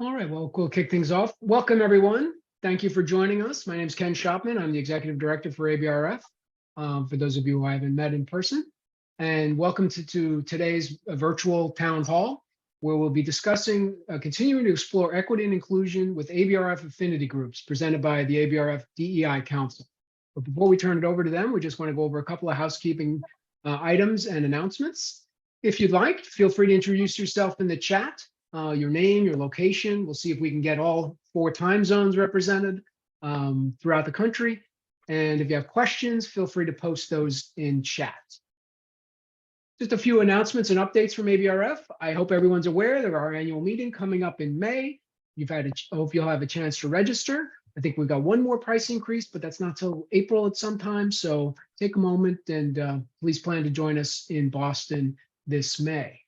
All right, well, we'll kick things off. Welcome, everyone. Thank you for joining us. My name is Ken Shopman. I'm the Executive Director for ABRF, for those of you who I haven't met in person. And welcome to today's virtual town hall, where we'll be discussing continuing to explore equity and inclusion with ABRF Affinity Groups, presented by the ABRF DEI Council. But before we turn it over to them, we just want to go over a couple of housekeeping items and announcements. If you'd like, feel free to introduce yourself in the chat. Your name, your location. We'll see if we can get all 4 time zones represented throughout the country. And if you have questions, feel free to post those in chat. Just a few announcements and updates from ABRF. I hope everyone's aware of our annual meeting coming up in May. I hope you'll have a chance to register. I think we've got one more price increase, but that's not till April at some time. So take a moment and please plan to join us in Boston this May.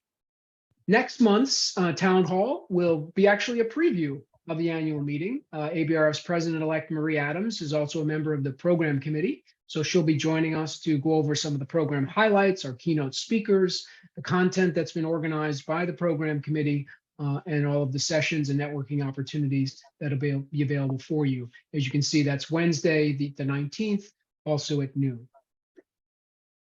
Next month's town hall will be actually a preview of the annual meeting. ABRF's President-elect Marie Adams is also a member of the program committee. So she'll be joining us to go over some of the program highlights, our keynote speakers, the content that's been organized by the program committee, and all of the sessions and networking opportunities that'll be available for you. As you can see, that's Wednesday, the 19th, also at noon.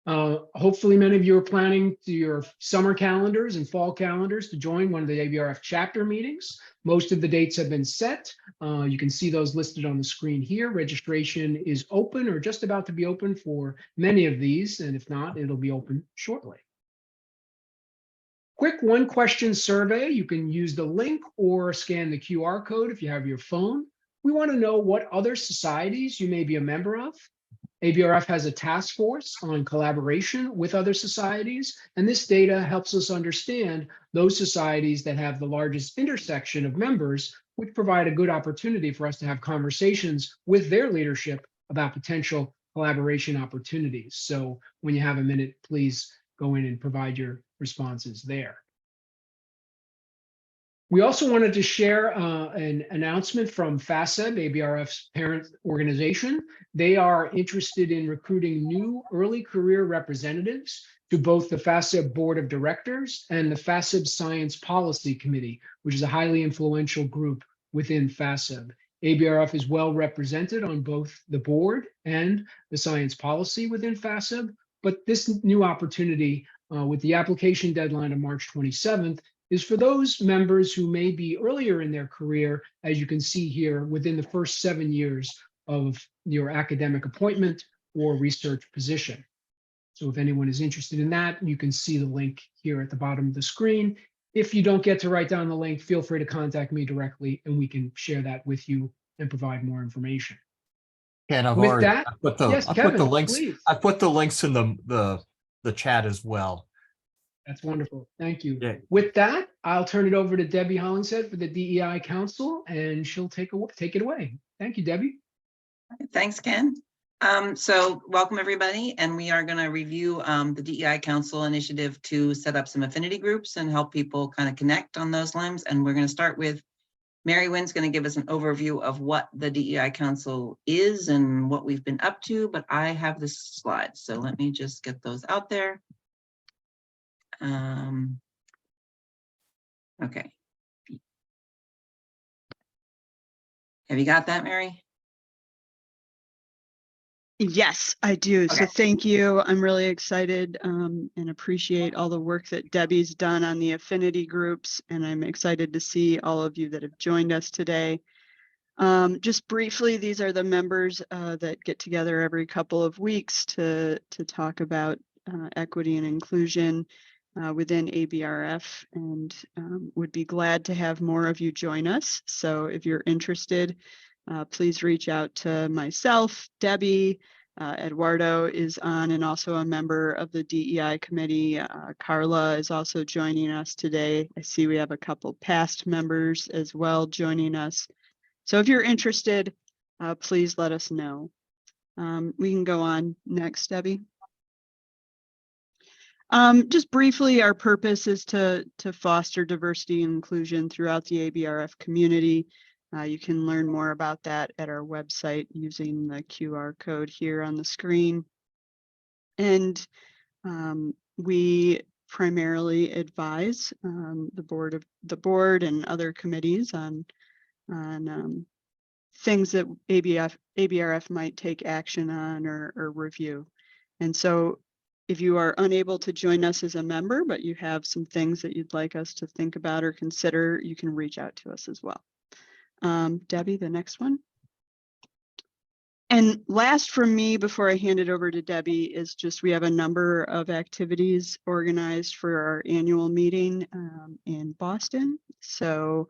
Hopefully many of you are planning to your summer calendars and fall calendars to join one of the ABRF chapter meetings. Most of the dates have been set. You can see those listed on the screen here. Registration is open or just about to be open for many of these, and if not, it'll be open shortly. Quick 1-question survey. You can use the link or scan the QR code if you have your phone. We want to know what other societies you may be a member of. ABRF has a task force on collaboration with other societies, and this data helps us understand those societies that have the largest intersection of members, which provide a good opportunity for us to have conversations with their leadership about potential collaboration opportunities. So when you have a minute, please go in and provide your responses there. We also wanted to share an announcement from FASEB, ABRF's parent organization. They are interested in recruiting new early career representatives to both the FASEB Board of Directors and the FASEB Science Policy Committee, which is a highly influential group within FASEB. ABRF is well represented on both the board and the science policy within FASEB, but this new opportunity with the application deadline of March 27th is for those members who may be earlier in their career, as you can see here, within the first 7 years of your academic appointment or research position. So if anyone is interested in that, you can see the link here at the bottom of the screen. If you don't get to write down the link, feel free to contact me directly and we can share that with you and provide more information. And I've With already that, I put the links in the chat as well. That's wonderful. Thank you. Yeah. With that, I'll turn it over to Debbie Hollingshead for the DEI Council, and she'll take it away. Thank you, Debbie. Thanks, Ken. So welcome, everybody. And we are going to review the DEI Council initiative to set up some affinity groups and help people kind of connect on those lines. And we're going to start with Mary Wynn's going to give us an overview of what the DEI Council is and what we've been up to, but I have the slides. So let me just get those out there. Okay. Have you got that, Mary? Yes, I do. Okay. So thank you. I'm really excited and appreciate all the work that Debbie's done on the affinity groups. And I'm excited to see all of you that have joined us today. Just briefly, these are the members that get together every couple of weeks to talk about equity and inclusion within ABRF, and would be glad to have more of you join us. So if you're interested, please reach out to myself. Debbie, Eduardo is on and also a member of the DEI committee. Carla is also joining us today. I see we have a couple past members as well joining us. So if you're interested, please let us know. We can go on next, Debbie. Just briefly, our purpose is to foster diversity and inclusion throughout the ABRF community. You can learn more about that at our website using the QR code here on the screen. And we primarily advise the board and other committees on things that ABRF might take action on or review. And so if you are unable to join us as a member, but you have some things that you'd like us to think about or consider, you can reach out to us as well. Debbie, the next one. And last from me, before I hand it over to Debbie, is just we have a number of activities organized for our annual meeting in Boston. So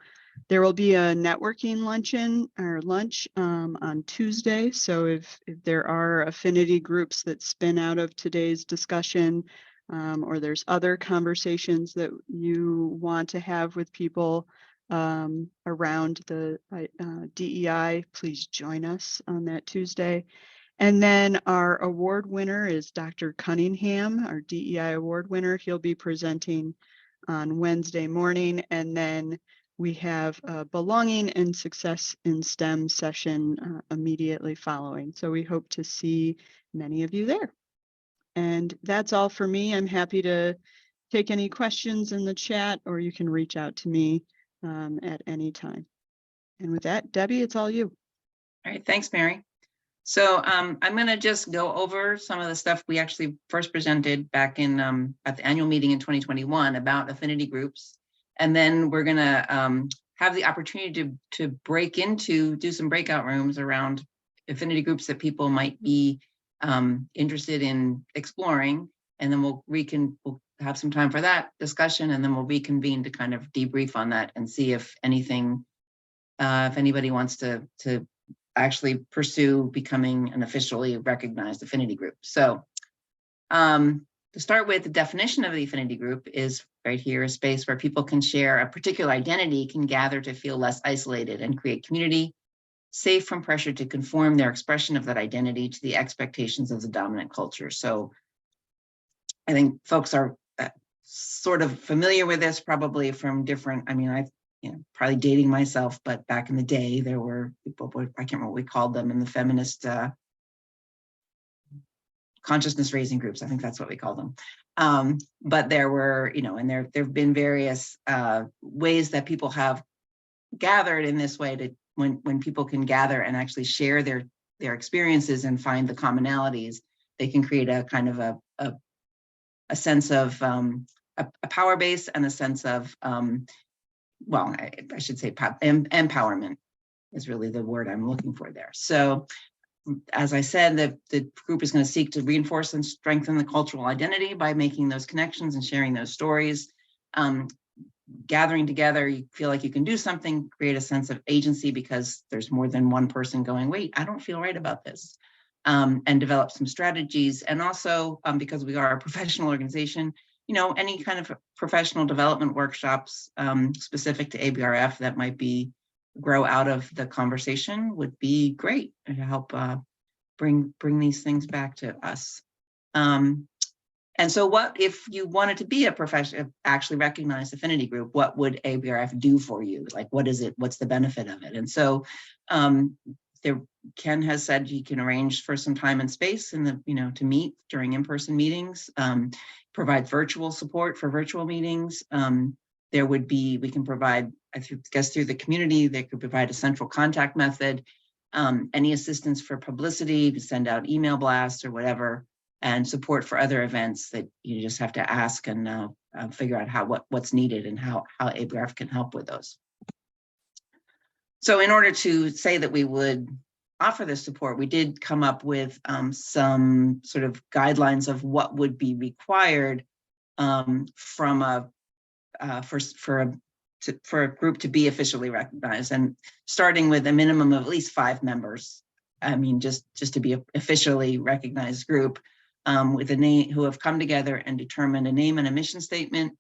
there will be a networking luncheon or lunch on Tuesday. So if there are affinity groups that spin out of today's discussion, or there's other conversations that you want to have with people around the DEI, please join us on that Tuesday. And then our award winner is Dr. Cunningham, our DEI award winner. He'll be presenting on Wednesday morning. And then we have a belonging and success in STEM session immediately following. So we hope to see many of you there. And that's all for me. I'm happy to take any questions in the chat, or you can reach out to me at any time. And with that, Debbie, it's all you. All right, thanks, Mary. So I'm going to just go over some of the stuff we actually first presented back in at the annual meeting in 2021 about affinity groups. And then we're going to have the opportunity to do some breakout rooms around affinity groups that people might be interested in exploring. And then we'll have some time for that discussion, and then we'll reconvene to kind of debrief on that and see if anything, if anybody wants to actually pursue becoming an officially recognized affinity group. So to start with, the definition of the affinity group is right here, a space where people can share a particular identity, can gather to feel less isolated and create community, safe from pressure to conform their expression of that identity to the expectations of the dominant culture. So I think folks are sort of familiar with this probably from different, I mean, probably dating myself, but back in the day, there were people, I can't remember what we called them, in the feminist consciousness raising groups. I think that's what we call them. But there were, and there have been various ways that people have gathered in this way to when people can gather and actually share their experiences and find the commonalities, they can create a kind of a sense of a power base and a sense of, well, I should say empowerment is really the word I'm looking for there. So as I said, the group is going to seek to reinforce and strengthen the cultural identity by making those connections and sharing those stories. Gathering together, you feel like you can do something, create a sense of agency because there's more than one person going, wait, I don't feel right about this. And develop some strategies. And also because we are a professional organization, any kind of professional development workshops specific to ABRF that might grow out of the conversation would be great to help bring these things back to us. And so what if you wanted to be a professional, actually recognized affinity group, what would ABRF do for you? Like, what is it? What's the benefit of it? And so Ken has said you can arrange for some time and space to meet during in-person meetings, provide virtual support for virtual meetings. We can provide, I guess through the community, they could provide a central contact method, any assistance for publicity, to send out email blasts or whatever, and support for other events that you just have to ask and figure out what's needed and how ABRF can help with those. So in order to say that we would offer this support, we did come up with some sort of guidelines of what would be required for a group to be officially recognized, and starting with a minimum of at least 5 members. I mean, just to be an officially recognized group with a name, who have come together and determined a name and a mission statement,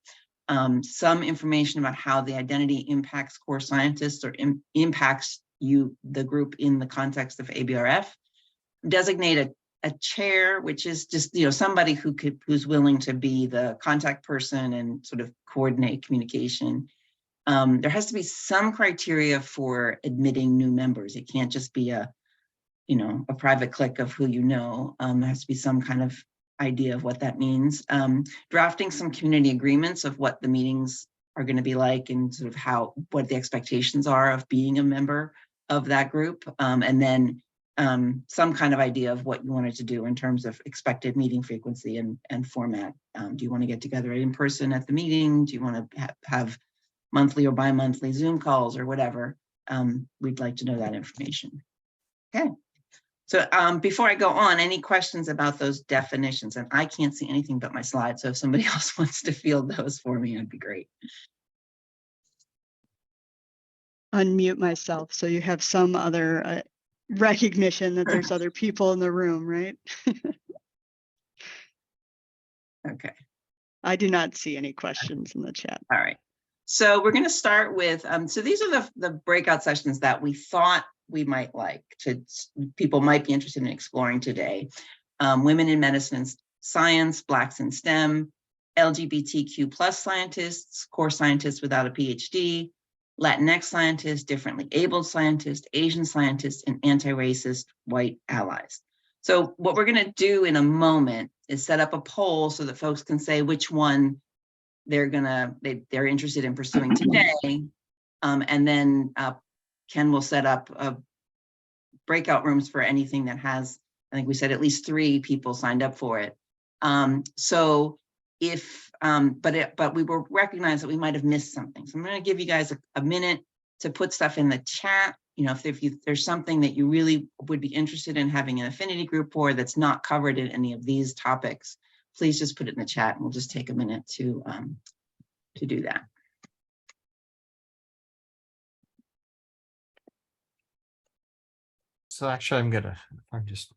some information about how the identity impacts core scientists or impacts the group in the context of ABRF, designate a chair, which is just somebody who's willing to be the contact person and sort of coordinate communication. There has to be some criteria for admitting new members. It can't just be a private clique of who there has to be some kind of idea of what that means. Drafting some community agreements of what the meetings are going to be like and sort of what the expectations are of being a member of that group. And then some kind of idea of what you wanted to do in terms of expected meeting frequency and format. Do you want to get together in person at the meeting? Do you want to have monthly or bi-monthly Zoom calls or whatever? We'd like to know that information. Okay. So before I go on, any questions about those definitions? And I can't see anything but my slides. So if somebody else wants to field those for me, that'd be great. Unmute myself so you have some other recognition that there's other people in the room, right? Okay. I do not see any questions in the chat. All right. So we're going to start with, so these are the breakout sessions that we thought we might like people might be interested in exploring today. Women in medicine and science, Blacks in STEM, LGBTQ plus scientists, core scientists without a PhD, Latinx scientists, differently abled scientists, Asian scientists, and anti-racist white allies. So what we're going to do in a moment is set up a poll so that folks can say which one they're interested in pursuing today. And then Ken will set up breakout rooms for anything that has, I think we said at least 3 people signed up for it. So if, but we will recognize that we might have missed something. So I'm going to give you guys a minute to put stuff in the chat. You know, if there's something that you really would be interested in having an affinity group for that's not covered in any of these topics, please just put it in the chat and we'll just take a minute to do that. So actually, I'm just,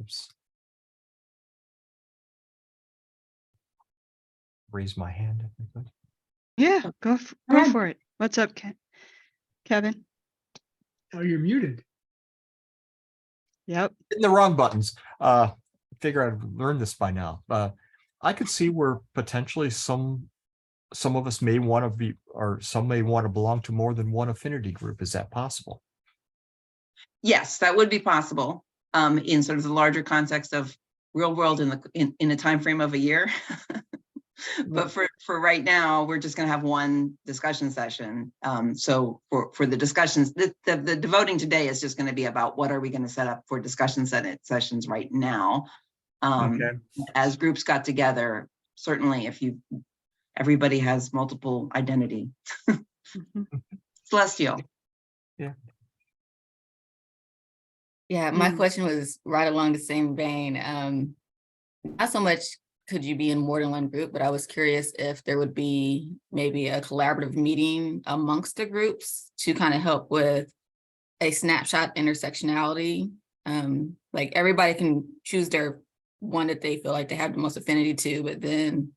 oops. Raise my hand if I could. Yeah, go for it. What's up, Kevin? Oh, you're muted. Yep. Hitting the wrong buttons. Figure I've learned this by now. I could see where potentially some of us may want to be, or some may want to belong to more than one affinity group. Is that possible? Yes, that would be possible in sort of the larger context of real world in a time frame of a year. But for right now, we're just going to have one discussion session. So for the discussions, the devoting today is just going to be about what are we going to set up for discussion sessions right now. Okay. As groups got together, certainly if everybody has multiple identity. Celestial. Yeah. Yeah, my question was right along the same vein. Not so much could you be in more than one group, but I was curious if there would be maybe a collaborative meeting amongst the groups to kind of help with a snapshot intersectionality. Like everybody can choose their one that they feel like they have the most affinity to, but then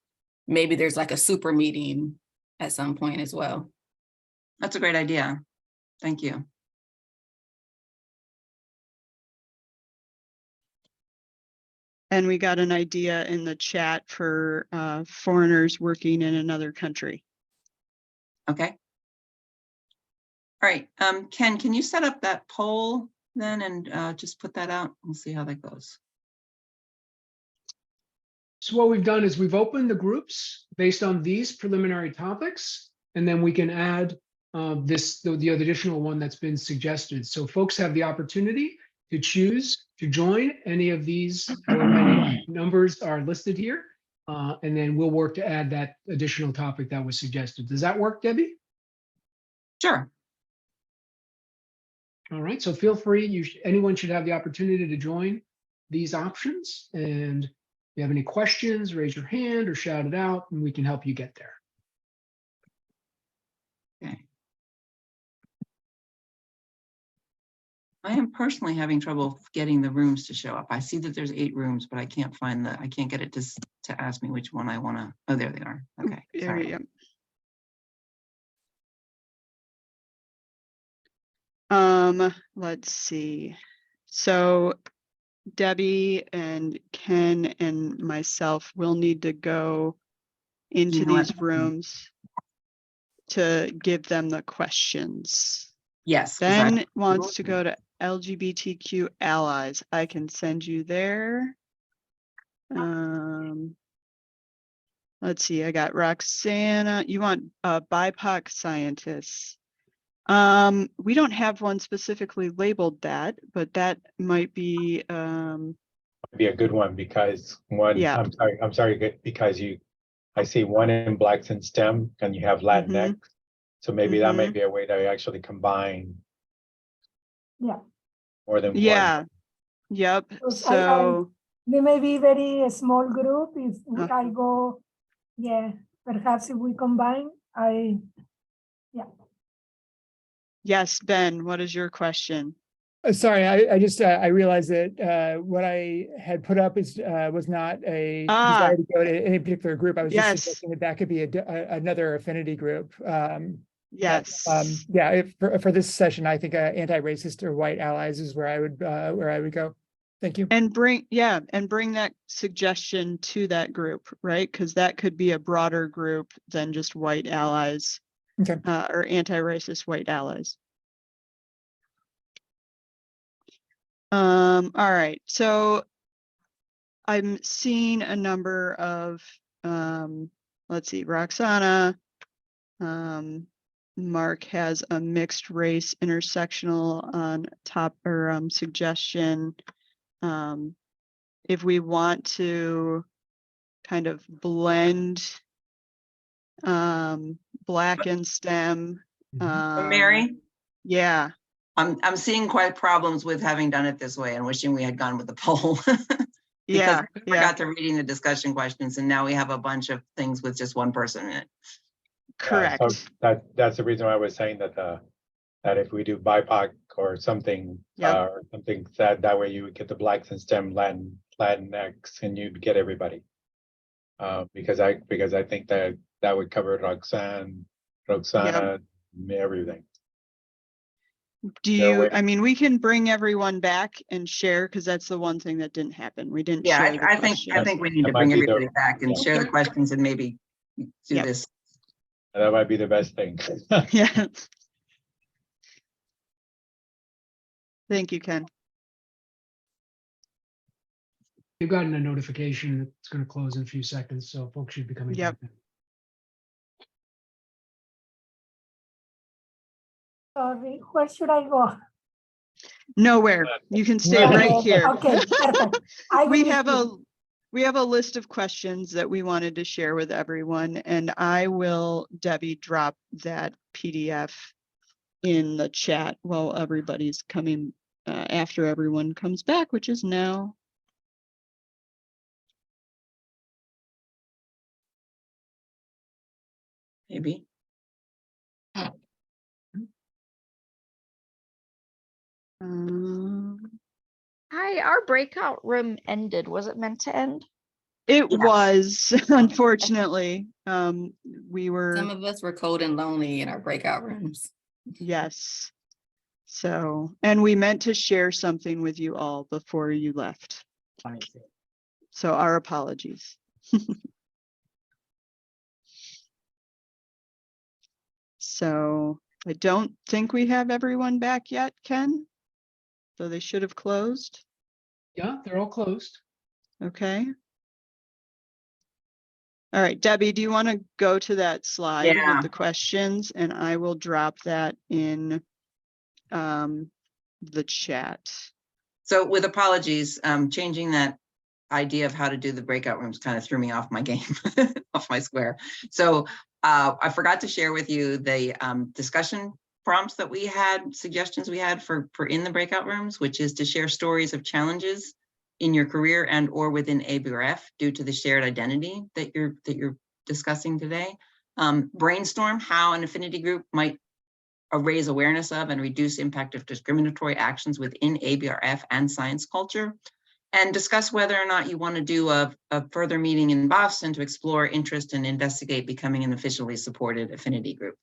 maybe there's like a super meeting at some point as well. That's a great idea. Thank you. And we got an idea in the chat for foreigners working in another country. Okay. All right. Ken, can you set up that poll then and just put that out? We'll see how that goes. So what we've done is we've opened the groups based on these preliminary topics, and then we can add the additional one that's been suggested. So folks have the opportunity to choose to join any of these, however many numbers are listed here, and then we'll work to add that additional topic that was suggested. Does that work, Debbie? Sure. All right, so feel free. Anyone should have the opportunity to join these options. And if you have any questions, raise your hand or shout it out, and we can help you get there. Okay. I am personally having trouble getting the rooms to show up. I see that there's 8 rooms, but I can't find I can't get it to ask me which one I want to. Oh, there they are. Okay. There we go. Let's see. So Debbie and Ken and myself will need to go into these rooms to give them the questions. Yes. Ben wants to go to LGBTQ allies. I can send you there. Let's see, I got Roxana. You want BIPOC scientists. We don't have one specifically labeled that, but that might be, Be a good one because one, Yeah. I'm sorry, because I see one in Blacks in STEM and you have Latinx. So maybe that may be a way to actually combine Yeah. more than one. yeah, yep. Because So, they may be very small group if Uh-huh. I go, yeah, perhaps if we combine, yes, Ben, what is your question? Sorry, I just, I realized that what I had put up was not a desire to go to any particular group. I was just Yes. suggesting that that could be another affinity group. Yes. Yeah, for this session, I think anti-racist or white allies is where I would go. Thank you. And bring that suggestion to that group, right? Because that could be a broader group than just white allies, Okay. or anti-racist white allies. All right, so I'm seeing a number of, let's see, Roxana, Mark has a mixed race intersectional on top or suggestion. If we want to kind of blend Black and STEM. Mary, Yeah, I'm seeing quite problems with having done it this way and wishing we had gone with the poll. Because yeah, I forgot to reading the discussion questions and now we have a bunch of things with just one person in it. correct. So that's the reason why I was saying that that if we do BIPOC or something, Yep. or something that way you would get the Blacks in STEM, Latinx, and you'd get everybody. Because I think that would cover Roxana, everything. Do Their you, way. I mean, we can bring everyone back and share, because that's the one thing that didn't happen. We didn't Yeah, share the I questions. think we need to That might bring be the- everybody back and yeah. share the questions and maybe do Yep. this. That might be the best thing. Yeah. Thank you, Ken. You've gotten a notification that it's going to close in a few seconds, so folks should be coming Yep. back. sorry, where should I go? Nowhere. You can stay Okay. right here. Okay, perfect. I We will have listen. we have a list of questions that we wanted to share with everyone, and I will, Debbie, drop that PDF in the chat while everybody's coming, after everyone comes back, which is now. Maybe. Hi, our breakout room ended. Was it meant to end? It Yeah. was, unfortunately, we were, Some of us were cold and lonely in our breakout rooms. yes. So, and we meant to share something with you all before you left. So our apologies. So I don't think we have everyone back yet, Ken. So they should have closed. Yeah, they're all closed. Okay. All right, Debbie, do you want to go to that slide Yeah. with the questions, and I will drop that in the chat. So with apologies, changing that idea of how to do the breakout rooms kind of threw me off my game, off my square. So I forgot to share with you the discussion prompts that we had, suggestions we had for in the breakout rooms, which is to share stories of challenges in your career and or within ABRF due to the shared identity that you're discussing today. Brainstorm how an affinity group might raise awareness of and reduce impact of discriminatory actions within ABRF and science culture, and discuss whether or not you want to do a further meeting in Boston to explore interest and investigate becoming an officially supported affinity group.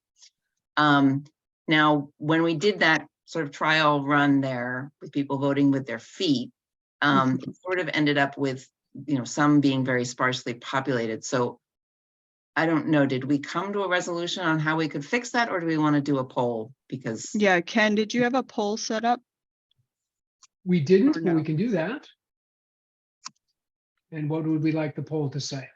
Now, when we did that sort of trial run there with people voting with their feet, it sort of ended up with, some being very sparsely populated. So I don't know, did we come to a resolution on how we could fix that, or do we want to do a poll? Because Yeah, Ken, did you have a poll set up? We didn't, Or but we no? can do that. And what would we like the poll to say?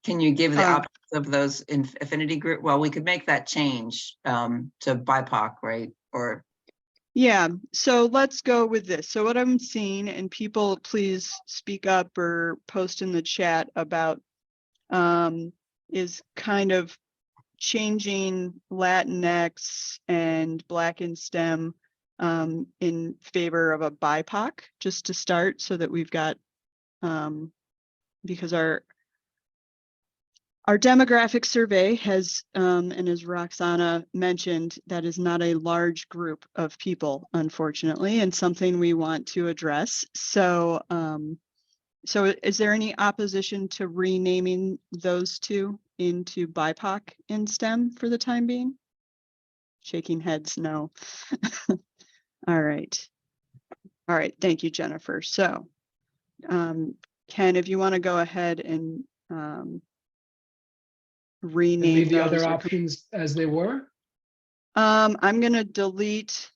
Can you give the Um, options of those in affinity group? Well, we could make that change to BIPOC, right? Or Yeah, so let's go with this. So what I'm seeing, and people please speak up or post in the chat about, is kind of changing Latinx and Black in STEM in favor of a BIPOC, just to start, so that we've got, because our demographic survey has, and as Roxana mentioned, that is not a large group of people, unfortunately, and something we want to address. So, so is there any opposition to renaming those two into BIPOC in STEM for the time being? Shaking heads, no. All right. All right, thank you, Jennifer. So, Ken, if you want to go ahead and And rename leave the those. other or options as they were? I'm gonna delete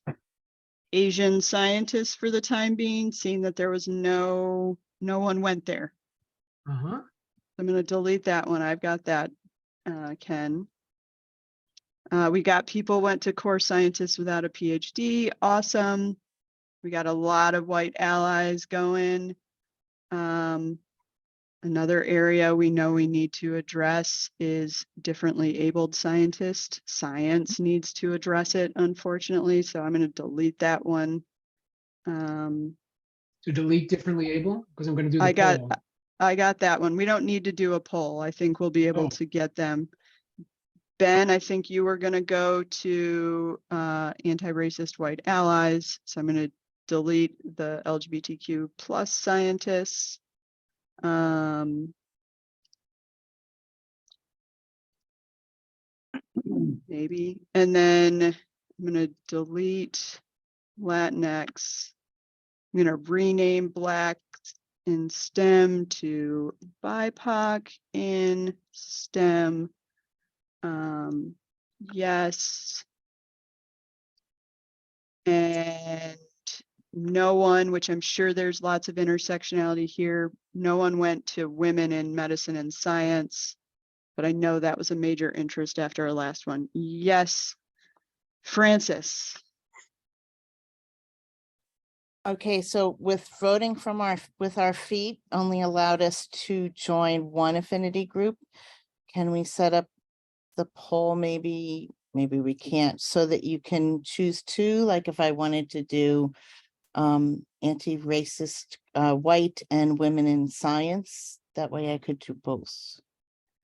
Asian scientists for the time being, seeing that there was no one went there. Uh-huh. I'm gonna delete that one. I've got that, Ken. We got people went to core scientists without a PhD. Awesome. We got a lot of white allies going. Another area we know we need to address is differently abled scientists. Science needs to address it, unfortunately, so I'm going to delete that one. To delete differently able, because I'm going to do I the poll. got that one. We don't need to do a poll. I think we'll be able Oh. to get them. Ben, I think you were going to go to anti-racist white allies, so I'm going to delete the LGBTQ plus scientists. Maybe. And then I'm going to delete Latinx. I'm going to rename Black in STEM to BIPOC in STEM. Yes. And no one, which I'm sure there's lots of intersectionality here, no one went to women in medicine and science, but I know that was a major interest after our last one. Yes. Francis. Okay, so with voting from with our feet only allowed us to join one affinity group. Can we set up the poll? Maybe we can't, so that you can choose two, like if I wanted to do anti-racist white and women in science, that way I could do both.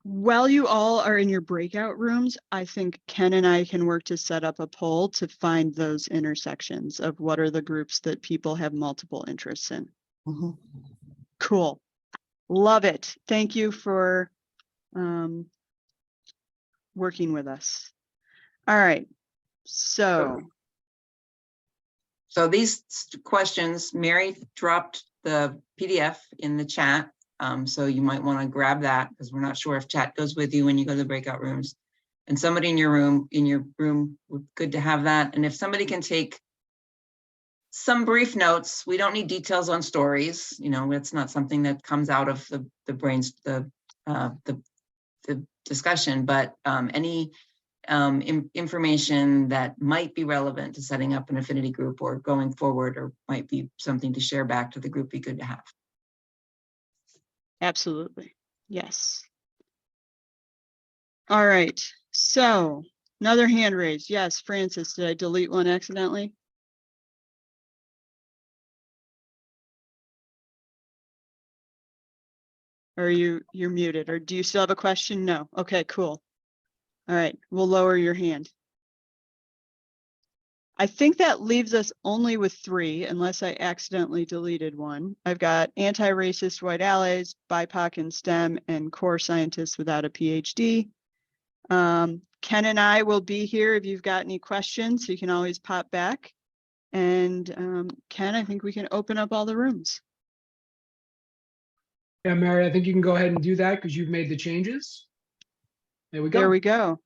While you all are in your breakout rooms, I think Ken and I can work to set up a poll to find those intersections of what are the groups that people have multiple interests in. Mm-hmm. Cool. Love it. Thank you for working with us. All right. So these questions, Mary dropped the PDF in the chat. So you might want to grab that, because we're not sure if chat goes with you when you go to the breakout rooms. And somebody in your room, good to have that. And if somebody can take some brief notes, we don't need details on stories. You know, it's not something that comes out of the brains, the discussion, but any information that might be relevant to setting up an affinity group or going forward, or might be something to share back to the group, be good to have. absolutely. Yes. All right. So another hand raised. Yes, Francis, did I delete one accidentally? Or you're muted, or do you still have a question? No. Okay, cool. All right, we'll lower your hand. I think that leaves us only with 3, unless I accidentally deleted one. I've got anti-racist white allies, BIPOC in STEM, and core scientists without a PhD. Ken and I will be here if you've got any questions, so you can always pop back. And Ken, I think we can open up all the rooms. Yeah, Mary, I think you can go ahead and do that because you've made the changes. There we go. There we go.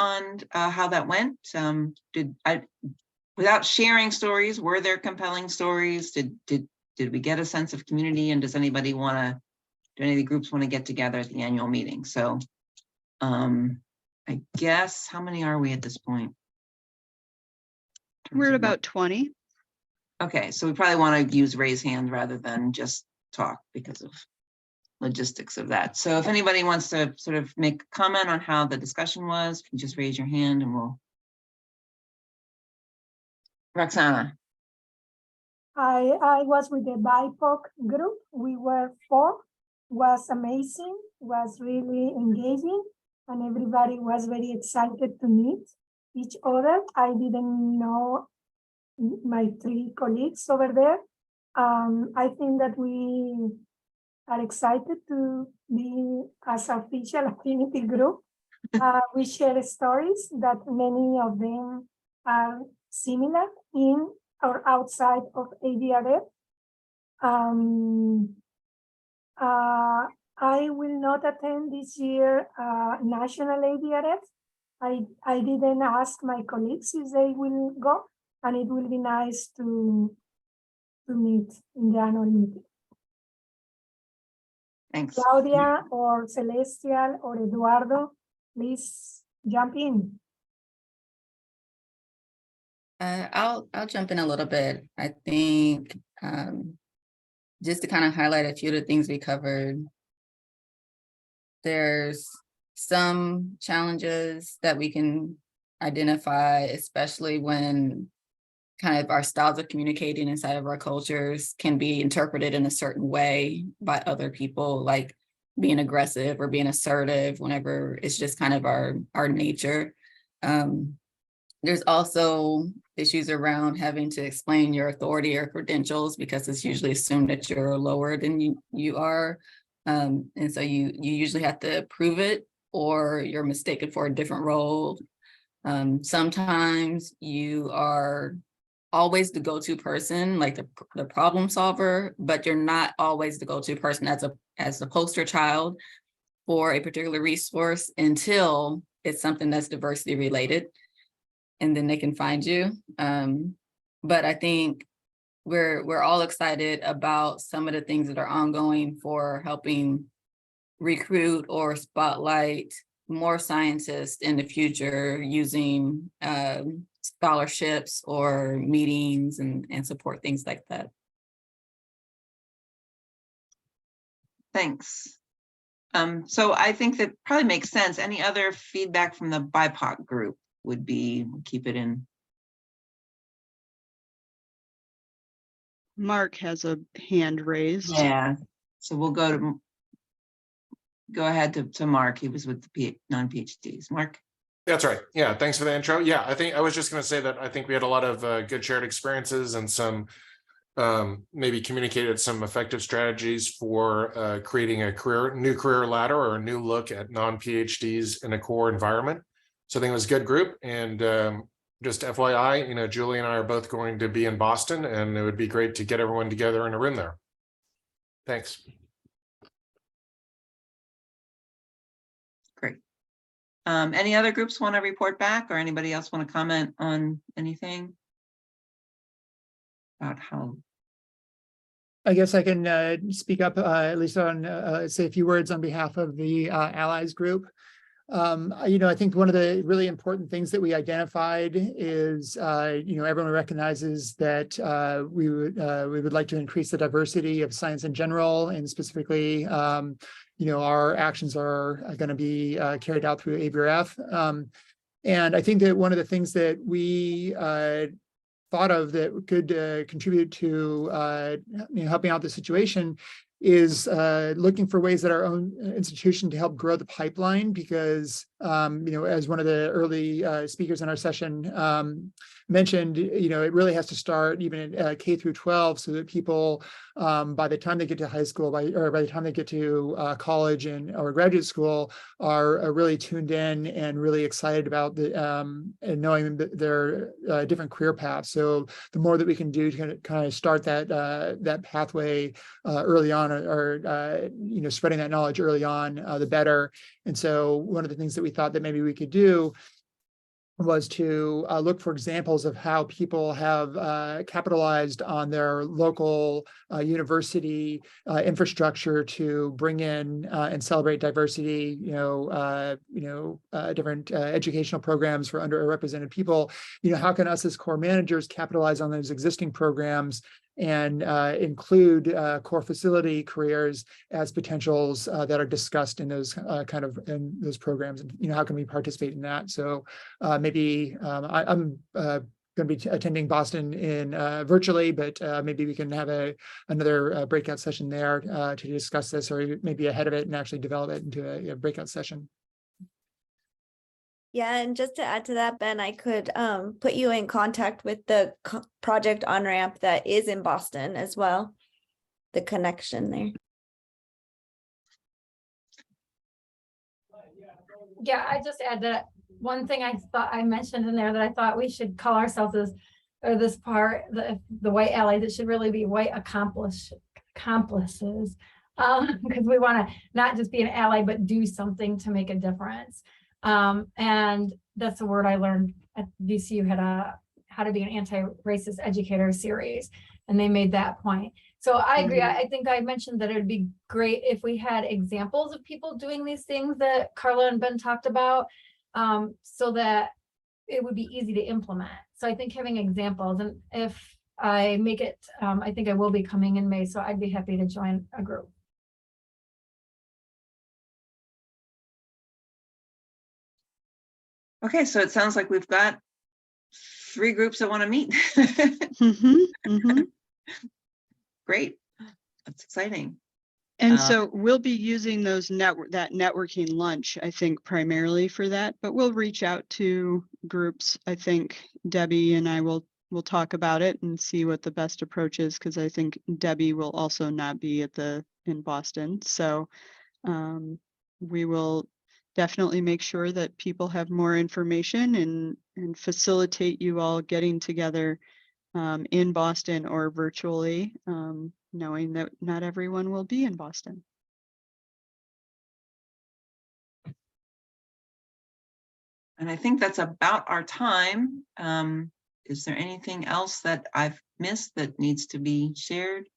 on how that went? Without sharing stories, were there compelling stories? Did we get a sense of community? And does anybody want to, do any of the groups want to get together at the annual meeting? So I guess, how many are we at this point? We're at about 20. Okay, so we probably want to use raise hand rather than just talk because of logistics of that. So if anybody wants to sort of make a comment on how the discussion was, you can just raise your hand and we'll. Roxana. I was with the BIPOC group. We were 4. Was amazing. Was really engaging, and everybody was very excited to meet each other. I didn't know my 3 colleagues over there. I think that we are excited to be as official affinity group. We share stories that many of them are similar in or outside of ABRF. I will not attend this year national ABRF. I didn't ask my colleagues if they will go, and it will be nice to meet in the annual meeting. Thanks. Claudia or Celestial or Eduardo, please jump in. I'll jump in a little bit. I think just to kind of highlight a few of the things we covered. There's some challenges that we can identify, especially when kind of our styles of communicating inside of our cultures can be interpreted in a certain way by other people, like being aggressive or being assertive whenever it's just kind of our nature. There's also issues around having to explain your authority or credentials because it's usually assumed that you're lower than you are. And so you usually have to prove it or you're mistaken for a different role. Sometimes you are always the go-to person, like the problem solver, but you're not always the go-to person as the poster child for a particular resource until it's something that's diversity related, and then they can find you. But I think we're all excited about some of the things that are ongoing for helping recruit or spotlight more scientists in the future using scholarships or meetings and support things like that. Thanks. So I think that probably makes sense. Any other feedback from the BIPOC group would be, keep it in. Mark has a hand raised. Yeah, so we'll go ahead to Mark. He was with the non-PhDs. Mark? That's right. Yeah, thanks for the intro. Yeah, I think I was just going to say that I think we had a lot of good shared experiences and some maybe communicated some effective strategies for creating a new career ladder or a new look at non-PhDs in a core environment. So I think it was a good group. And just FYI, Julie and I are both going to be in Boston, and it would be great to get everyone together in a room there. Thanks. Great. Any other groups want to report back, or anybody else want to comment on anything about how? I guess I can speak up at least on say a few words on behalf of the allies group. I think one of the really important things that we identified is, everyone recognizes that we would like to increase the diversity of science in general, and specifically, our actions are going to be carried out through ABRF. And I think that one of the things that we thought of that could contribute to helping out the situation is looking for ways that our own institution to help grow the pipeline, because as one of the early speakers in our session mentioned, it really has to start even at K through 12, so that people by the time they get to high school, by the time they get to college or graduate school, are really tuned in and really excited about and knowing that there are different career paths. So the more that we can do to kind of start that pathway early on, or spreading that knowledge early on, the better. And so one of the things that we thought that maybe we could do was to look for examples of how people have capitalized on their local university infrastructure to bring in and celebrate diversity, different educational programs for underrepresented people. How can us as core managers capitalize on those existing programs and include core facility careers as potentials that are discussed in those in those programs, and how can we participate in that? So maybe I'm going to be attending Boston in virtually, but maybe we can have another breakout session there to discuss this, or maybe ahead of it and actually develop it into a breakout session. Yeah, and just to add to that, Ben, I could put you in contact with the project on-ramp that is in Boston as well. The connection there. Yeah, I just add that one thing I thought I mentioned in there that I thought we should call ourselves as, or this part, the white allies, it should really be white accomplices. Because we want to not just be an ally, but do something to make a difference. And that's a word I learned at VCU, had a how to be an anti-racist educator series, and they made that point. So I agree. I think I mentioned that it'd be great if we had examples of people doing these things that Carla and Ben talked about, so that it would be easy to implement. So I think having examples, and if I make it, I think I will be coming in May, so I'd be happy to join a group. Okay, so it sounds like we've got 3 groups that want to meet. Great, that's exciting. And so we'll be using those that networking lunch, I think, primarily for that, but we'll reach out to groups. I think Debbie and I will talk about it and see what the best approach is, because I think Debbie will also not be in Boston. So we will definitely make sure that people have more information and facilitate you all getting together in Boston or virtually, knowing that not everyone will be in Boston. And I think that's about our time. Is there anything else that I've missed that needs to be shared?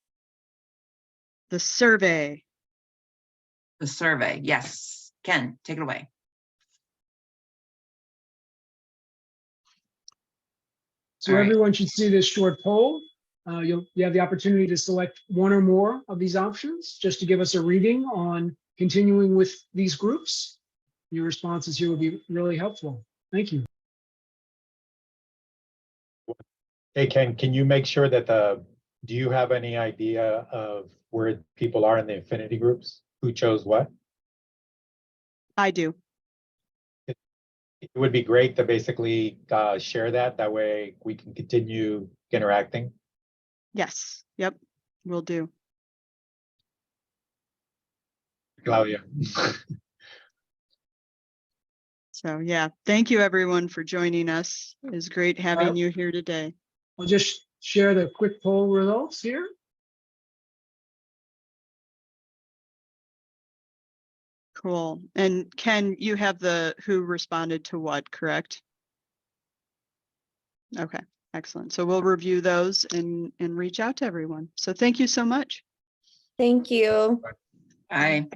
The survey. The survey, yes. Ken, take it away. So everyone should see this short poll. You have the opportunity to select one or more of these options just to give us a reading on continuing with these groups. Your responses here would be really helpful. Thank you. Hey, Ken, can you make sure that do you have any idea of where people are in the affinity groups? Who chose what? I do. It would be great to basically share that. That way we can continue interacting. Yes. Yep. Will do. Claudia. So yeah, thank you everyone for joining us. It was great having you here today. I'll just share the quick poll results here. Cool. And Ken, you have who responded to what, correct? Okay, excellent. So we'll review those and reach out to everyone. So thank you so much. Thank you. Bye.